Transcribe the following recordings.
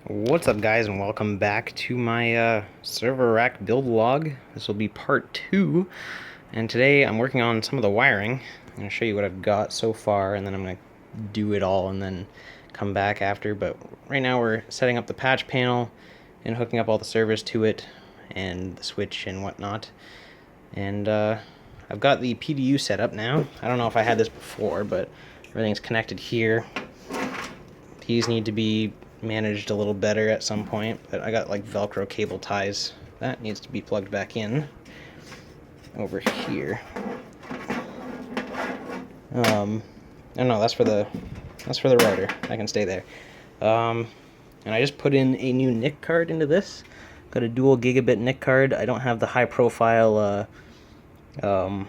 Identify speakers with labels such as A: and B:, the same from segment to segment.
A: What's up, guys, and welcome back to my server rack build log. This will be part 2, and today I'm working on some of the wiring. I'm going to show you what I've got so far, and then I'm going to do it all and then come back after. But right now we're setting up the patch panel and hooking up all the servers to it and the switch and whatnot. And I've got the PDU set up now. I don't know if I had this before, but everything's connected here. These need to be managed a little better at some point, but I got like Velcro cable ties. That needs to be plugged back in over here. Oh no, that's for the router. I can stay there. And I just put in a new NIC card into this. Got a dual gigabit NIC card. I don't have the high profile thingy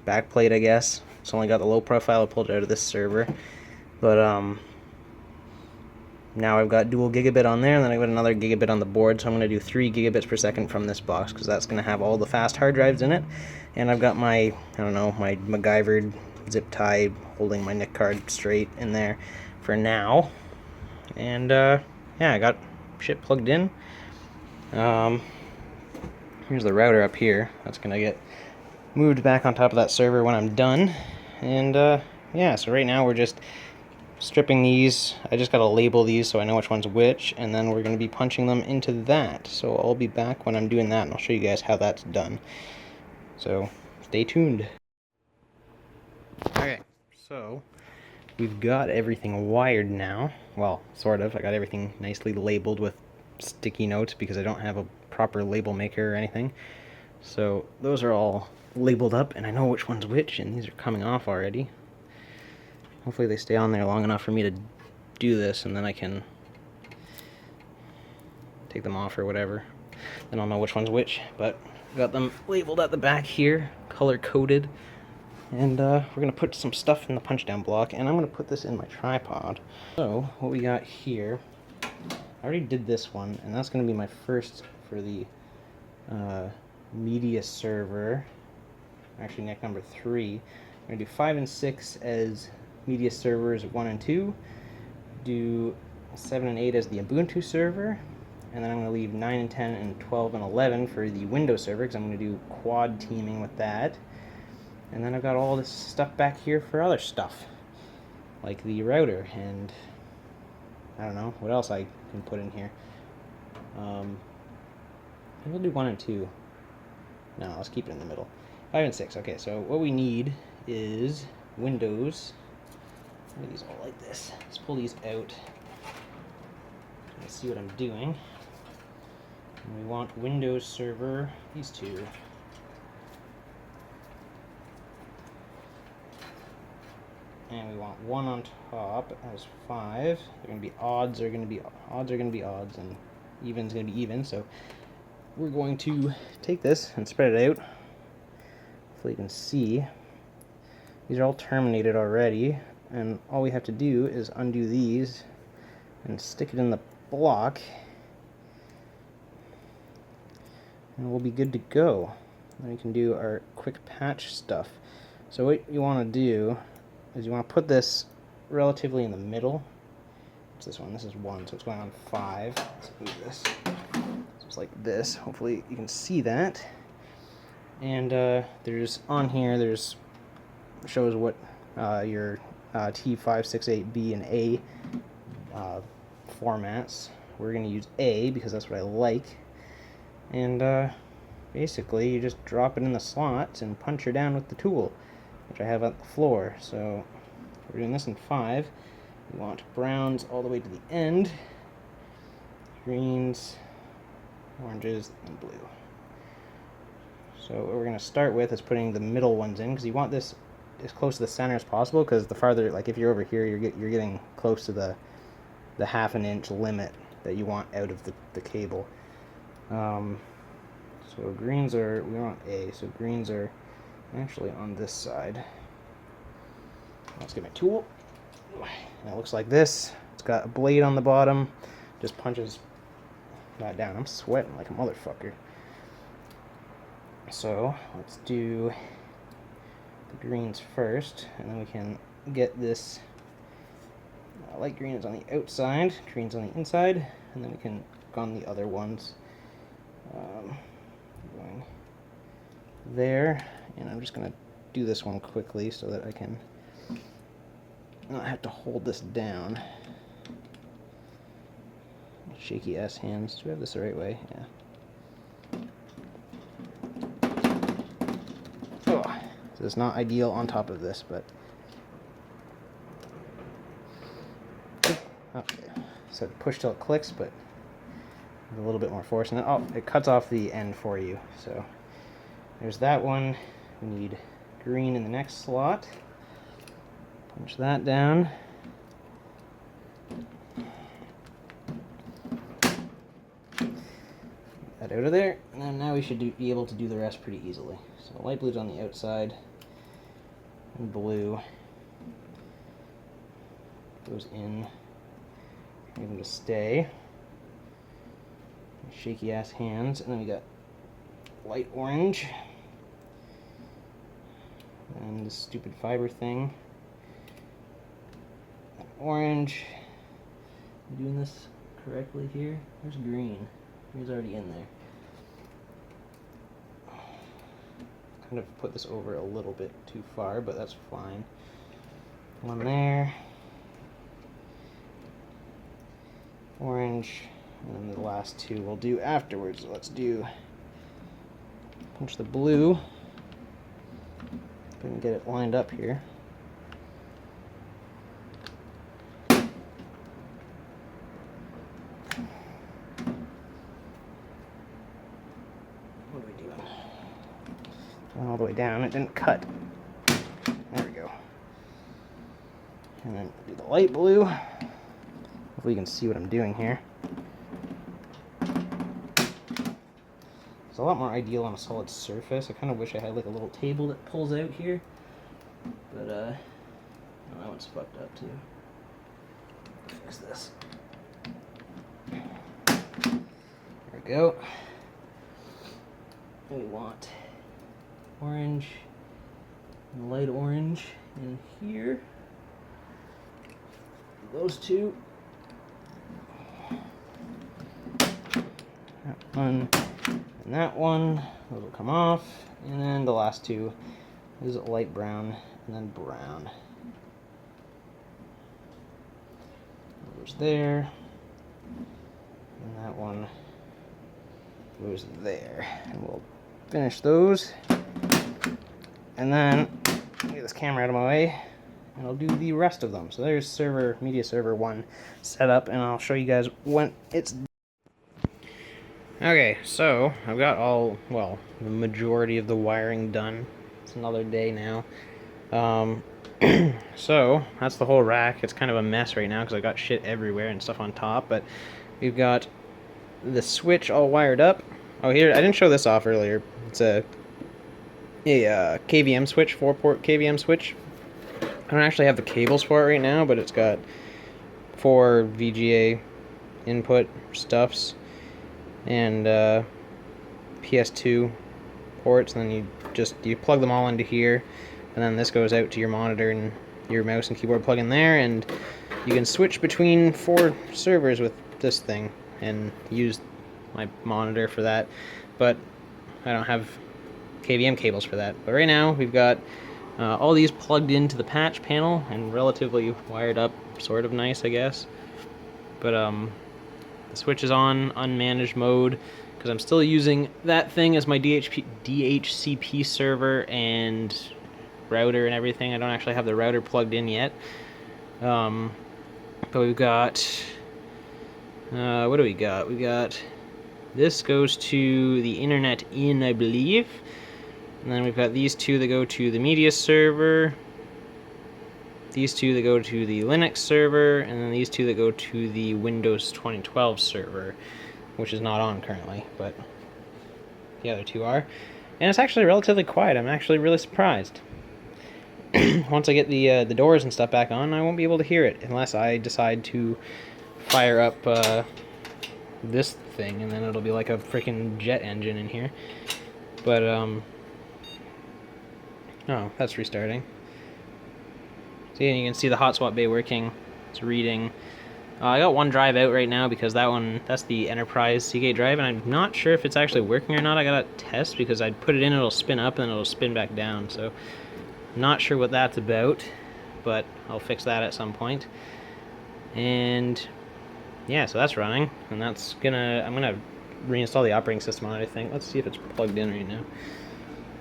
A: backplate, I guess. It's only got the low profile. I pulled it out of this server. But now I've got dual gigabit on there, and then I've got another gigabit on the board, so I'm going to do 3 gigabits per second from this box, because that's going to have all the fast hard drives in it. And I've got my, I don't know, my MacGyvered zip tie holding my NIC card straight in there for now. And yeah, I got shit plugged in. Here's the router up here. That's going to get moved back on top of that server when I'm done. And yeah, so right now we're just stripping these. I just gotta label these so I know which one's which, and then we're gonna be punching them into that. So I'll be back when I'm doing that, and I'll show you guys how that's done. So stay tuned. Okay, so we've got everything wired now. Well, sort of. I got everything nicely labeled with sticky notes because I don't have a proper label maker or anything. So those are all labeled up, and I know which one's which, and these are coming off already. Hopefully they stay on there long enough for me to do this, and then I can take them off or whatever. Then I'll know which one's which. But got them labeled at the back here, color-coded. And we're going to put some stuff in the punch-down block, and I'm going to put this in my tripod. So, what we got here, I already did this one, and that's going to be my first for the media server. Actually, neck number 3. I'm going to do 5 and 6 as media servers 1 and 2, do 7 and 8 as the Ubuntu server, and then I'm going to leave 9 and 10 and 12 and 11 for the Windows server, because I'm going to do quad teaming with that. And then I've got all this stuff back here for other stuff, like the router, and I don't know what else I can put in here. We'll do 1 and 2. No, let's keep it in the middle. 5 and 6. Okay, so what we need is Windows. Look at these all like this. Let's pull these out. Let's see what I'm doing. And we want Windows Server, these two. And we want 1 on top as 5. They're going to be odds, are going to be odds, and even's going to be even. So we're going to take this and spread it out. Hopefully you can see. These are all terminated already. And all we have to do is undo these and stick it in the block, and we'll be good to go. Then we can do our quick patch stuff. So what you want to do is you want to put this relatively in the middle. What's this one? This is 1, so it's going on 5. Let's move this. So it's like this. Hopefully you can see that. And there's on here, there's shows what your T568B and A formats. We're going to use A because that's what I like. And basically you just drop it in the slots and punch her down with the tool, which I have at the floor. So we're doing this in 5. We want browns all the way to the end, greens, oranges, and blue. So what we're going to start with is putting the middle ones in, because you want this as close to the center as possible, because the farther, like if you're over here, you're getting close to the ½ an inch limit that you want out of the cable. So greens are, we want A, so greens are actually on this side. Let's get my tool. And it looks like this. It's got a blade on the bottom, just punches that down. I'm sweating like a motherfucker. So let's do the greens first, and then we can get this light green is on the outside, green's on the inside, and then we can go on the other ones. Going there, and I'm just going to do this one quickly so that I can not have to hold this down. Shaky ass hands. Do we have this the right way? Yeah. Oh, so it's not ideal on top of this, but okay. So push till it clicks, but with a little bit more force, and then, oh, it cuts off the end for you. So there's that one. We need green in the next slot. Punch that down. That out of there, and then now we should be able to do the rest pretty easily. So light blue's on the outside, and blue goes in. Leave them to stay. Shaky ass hands, and then we got light orange, and this stupid fiber thing. Orange. I'm doing this correctly here. There's green. Green's already in there. Kind of put this over a little bit too far, but that's fine. One there. Orange. And then the last two we'll do afterwards. Let's do punch the blue. If we can get it lined up here. What are we doing? Going all the way down. It didn't cut. There we go. And then do the light blue. Hopefully you can see what I'm doing here. It's a lot more ideal on a solid surface. I kind of wish I had like a little table that pulls out here. But, oh, that one's fucked up too. Fix this. There we go. We want orange and light orange in here. Those two. That one and that one. Those will come off. And then the last two is light brown and then brown. Goes there. And that one goes there. And we'll finish those. And then get this camera out of my way. And I'll do the rest of them. So there's media server 1 set up, and I'll show you guys when it's done. Okay, so I've got the majority of the wiring done. It's another day now. So that's the whole rack. It's kind of a mess right now because I got shit everywhere and stuff on top, but we've got the switch all wired up. Oh, here, I didn't show this off earlier. It's a KVM switch, 4-port KVM switch. I don't actually have the cables for it right now, but it's got 4 VGA input stuffs and PS2 ports, and then you plug them all into here, and then this goes out to your monitor and your mouse and keyboard plug in there, and you can switch between 4 servers with this thing and use my monitor for that, but I don't have KVM cables for that. But right now we've got all these plugged into the patch panel and relatively wired up, sort of nice, I guess. But the switch is on unmanaged mode because I'm still using that thing as my DHCP server and router and everything. I don't actually have the router plugged in yet. But we've got what do we got? We got this goes to the internet in, I believe. And then we've got these two that go to the media server, these two that go to the Linux server, and then these two that go to the Windows 2012 server, which is not on currently, but the other two are. And it's actually relatively quiet. I'm actually really surprised. Once I get the doors and stuff back on, I won't be able to hear it unless I decide to fire up this thing, and then it'll be like a freaking jet engine in here. But oh, that's restarting. See, and you can see the hotspot bay working It's reading. I got one drive out right now because that's the Enterprise Seagate drive, and I'm not sure if it's actually working or not. I gotta test because I put it in, it'll spin up, and it'll spin back down. So, not sure what that's about, but I'll fix that at some point. And yeah, so that's running, and I'm gonna reinstall the operating system on it, I think. Let's see if it's plugged in right now.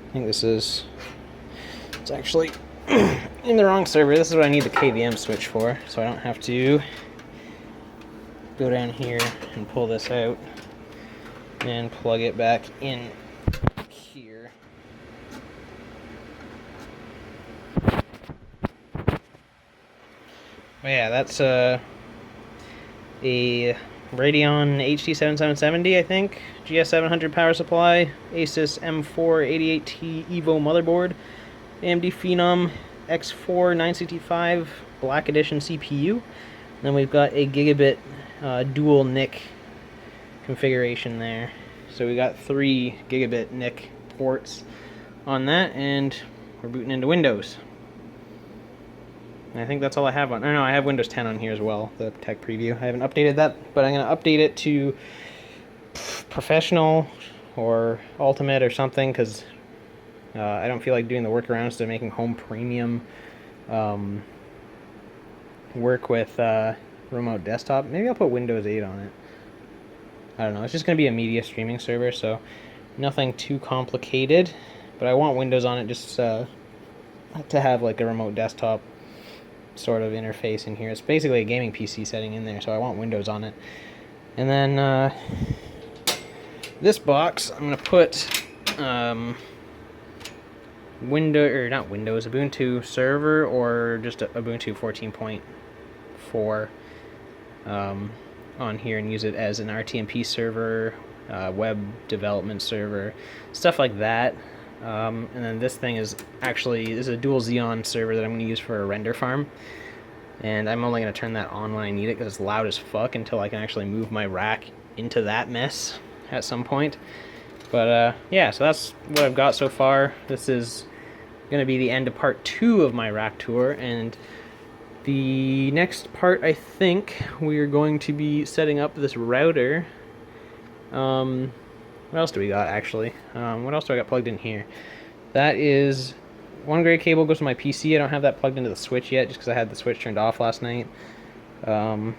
A: I think it's actually in the wrong server. This is what I need the KVM switch for, so I don't have to go down here and pull this out and plug it back in here. But yeah, that's a Radeon HD7770, I think, GS700 power supply, Asus M488T Evo motherboard, AMD Phenom X4 965 Black Edition CPU. Then we've got a gigabit dual NIC configuration there. So we got 3 gigabit NIC ports on that, and we're booting into Windows. And I think that's all I have on. No, I have Windows 10 on here as well, the tech preview. I haven't updated that, but I'm going to update it to professional or ultimate or something, because I don't feel like doing the workarounds to making home premium work with remote desktop. Maybe I'll put Windows 8 on it. I don't know. It's just going to be a media streaming server, so nothing too complicated. But I want Windows on it just to have like a remote desktop sort of interface in here. It's basically a gaming PC setting in there, so I want Windows on it. And then this box, I'm going to put Ubuntu server, or just Ubuntu 14.4 on here, and use it as an RTMP server, web development server, stuff like that. And then this thing is a dual Xeon server that I'm going to use for a render farm, and I'm only going to turn that on when I need it because it's loud as fuck until I can actually move my rack into that mess at some point. But yeah, so that's what I've got so far. This is going to be the end of part 2 of my rack tour, and the next part, I think, we're going to be setting up this router. What else do we got, actually? What else do I got plugged in here? That is, one gray cable goes to my PC. I don't have that plugged into the switch yet, just because I had the switch turned off last night. And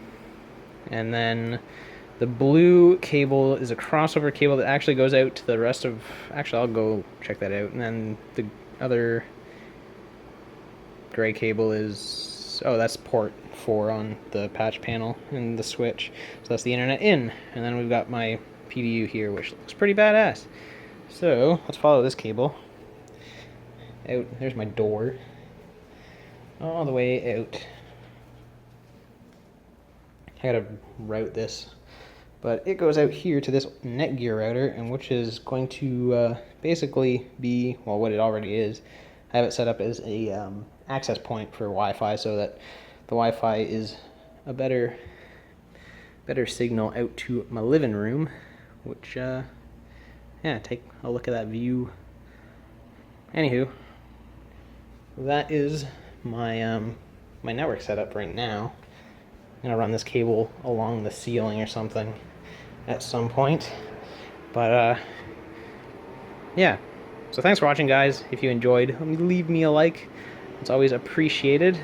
A: then the blue cable is a crossover cable that actually goes out to the rest of... Actually, I'll go check that out. And then the other gray cable is... Oh, that's port 4 on the patch panel in the switch. So that's the internet in. And then we've got my PDU here, which looks pretty badass. So let's follow this cable out. There's my door, all the way out. I gotta route this, but it goes out here to this Netgear router, and which is going to basically be, well, what it already is. I have it set up as a access point for Wi-Fi, so that the Wi-Fi is a better signal out to my living room. Which, yeah, take a look at that view. Anywho, that is my my network setup right now. I'm gonna run this cable along the ceiling or something at some point. But yeah. So thanks for watching, guys. If you enjoyed, leave me a like. It's always appreciated.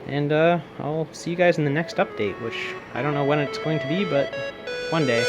A: And I'll see you guys in the next update, which I don't know when it's going to be, but one day.